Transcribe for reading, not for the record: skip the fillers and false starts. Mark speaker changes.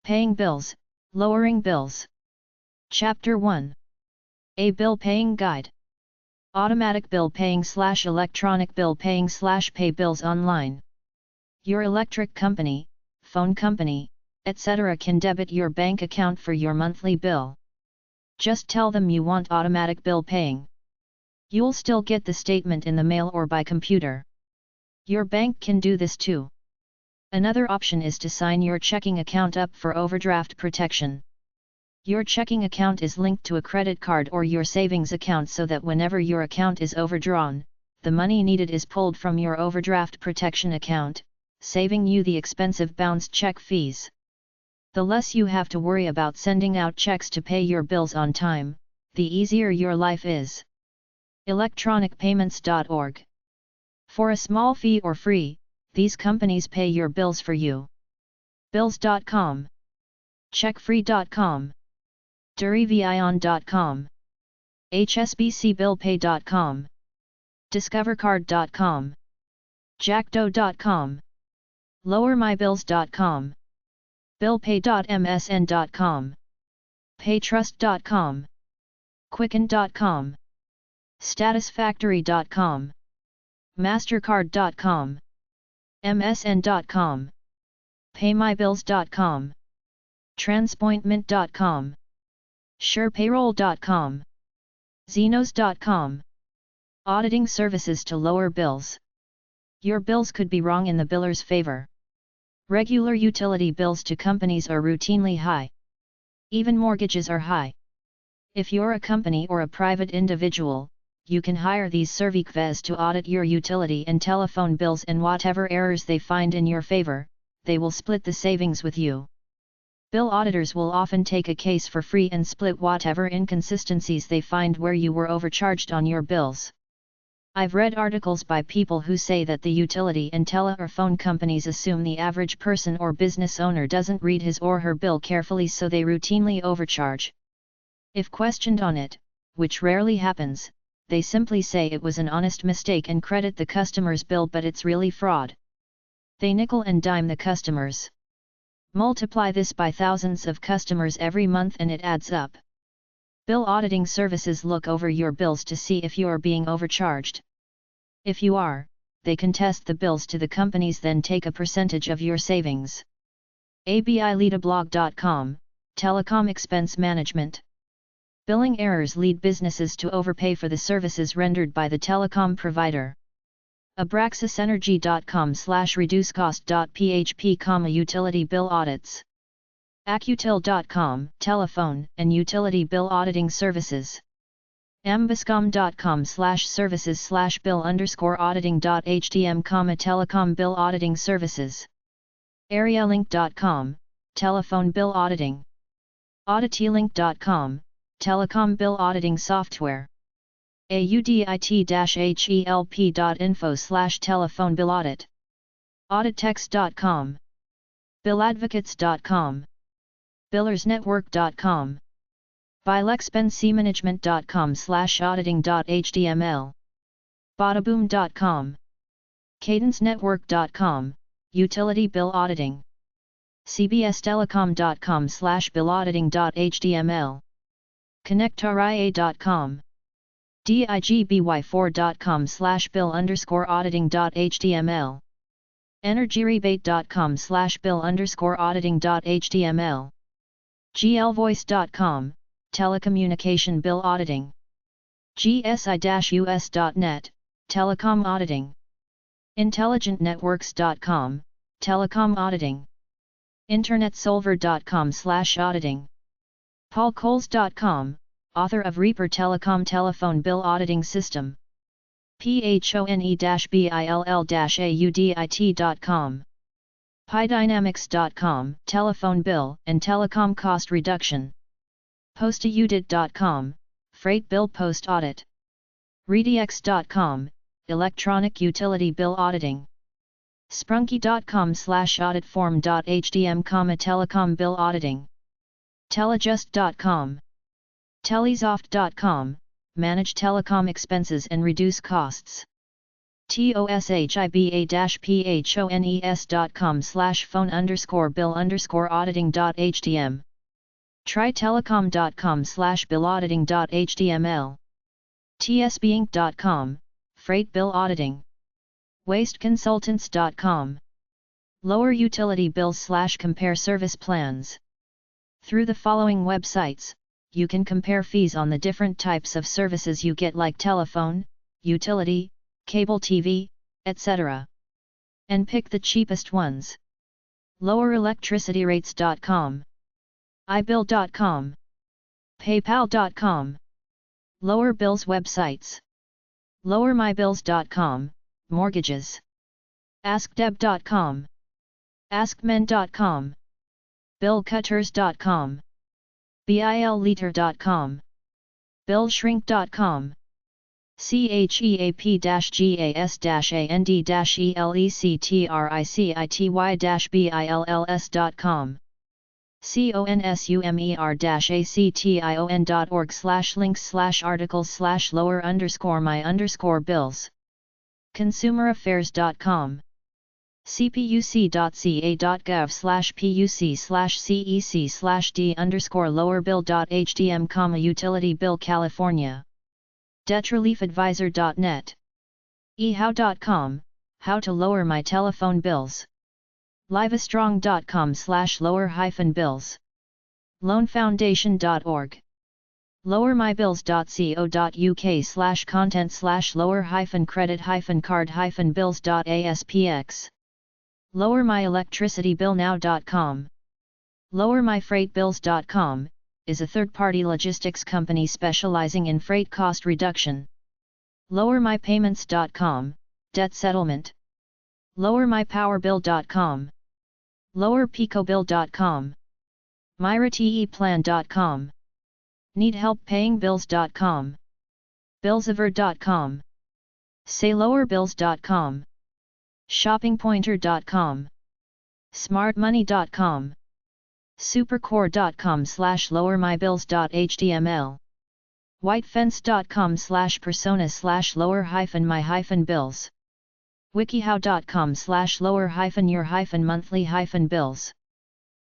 Speaker 1: Paying bills, lowering bills. Chapter 1. A Bill Paying Guide. Automatic bill paying / electronic bill paying / pay bills online. Your electric company, phone company, etc. can debit your bank account for your monthly bill. Just tell them you want automatic bill paying. You'll still get the statement in the mail or by computer. Your bank can do this too. Another option is to sign your checking account up for overdraft protection. Your checking account is linked to a credit card or your savings account so that whenever your account is overdrawn, the money needed is pulled from your overdraft protection account, saving you the expensive bounced check fees. The less you have to worry about sending out checks to pay your bills on time, the easier your life is. Electronicpayments.org. For a small fee or free, these companies pay your bills for you. Bills.com, Checkfree.com, Derivion.com, HSBCBillPay.com, DiscoverCard.com, Jackdo.com, LowerMyBills.com, BillPay.msn.com, Paytrust.com, Quicken.com, Statusfactory.com, Mastercard.com, MSN.com, PayMyBills.com, Transpointment.com, SurePayroll.com, Zenos.com. Auditing services to lower bills. Your bills could be wrong in the biller's favor. Regular utility bills to companies are routinely high. Even mortgages are high. If you're a company or a private individual, you can hire these services to audit your utility and telephone bills, and whatever errors they find in your favor, they will split the savings with you. Bill auditors will often take a case for free and split whatever inconsistencies they find where you were overcharged on your bills. I've read articles by people who say that the utility and telephone companies assume the average person or business owner doesn't read his or her bill carefully, so they routinely overcharge. If questioned on it, which rarely happens, they simply say it was an honest mistake and credit the customer's bill, but it's really fraud. They nickel and dime the customers. Multiply this by thousands of customers every month and it adds up. Bill auditing services look over your bills to see if you are being overcharged. If you are, they contest the bills to the companies, then take a percentage of your savings. ABILeadablog.com, Telecom Expense Management. Billing errors lead businesses to overpay for the services rendered by the telecom provider. Abraxasenergy.com/reducecost.php, utility bill audits. Accutil.com, telephone and utility bill auditing services. Ambuscom.com/services/bill_auditing.htm, telecom bill auditing services. Arealink.com, telephone bill auditing. Auditilink.com, telecom bill auditing software. audit-help.info/telephone bill audit. Auditex.com, billadvocates.com, billersnetwork.com, bilexpensemanagement.com/auditing.html, badaboom.com, cadencenetwork.com, utility bill auditing, cbstelecom.com/billauditing.html, connectoria.com, digby4.com/bill_auditing.html, energyrebate.com/bill_auditing.html, glvoice.com, telecommunication bill auditing, gsi-us.net, telecom auditing, intelligentnetworks.com, telecom auditing, internetsolver.com/auditing, paulcoles.com, author of Reaper Telecom telephone bill auditing system, phone-bill-audit.com, pidynamics.com, telephone bill and telecom cost reduction, postaudit.com, freight bill post audit, redx.com, electronic utility bill auditing, sprunky.com/auditform.htm, telecom bill auditing, telejust.com, telesoft.com, manage telecom expenses and reduce costs. toshiba-phones.com/phone_bill_auditing.htm. trytelecom.com/billauditing.html. tsbinc.com, freight bill auditing. wasteconsultants.com. Lower utility bills/compare service plans. Through the following websites, you can compare fees on the different types of services you get like telephone, utility, cable TV, etc. and pick the cheapest ones. LowerElectricityRates.com, iBill.com, PayPal.com. Lower bills websites. LowerMyBills.com, mortgages. AskDeb.com, AskMen.com, BillCutters.com, BILLeater.com, BillShrink.com, CHEAP-GAS-AND-ELECTRICITY-BILLS.com, consumer-ation.org/links/articles/lower_my_bills, consumeraffairs.com, cpuc.ca.gov/pec/cec/d_lowerbill.htm, utility bill California. detreliefadvisor.net. ehow.com, how to lower my telephone bills. livestrong.com/lower-bills. loanfoundation.org. lowermybills.co.uk/content/lower-credit-card-bills.aspx. lowermyelectricitybillnow.com. lowermyfreightbills.com is a third-party logistics company specializing in freight cost reduction. lowermypayments.com, debt settlement. lowermypowerbill.com. lowerpicobill.com. myrateplan.com. needhelppayingbills.com. billsaver.com. saylowerbills.com. shoppingpointer.com. smartmoney.com. supercore.com/lowermybills.html. whitefence.com/persona/lower-my-bills. wikihow.com/lower-your-monthly-bills.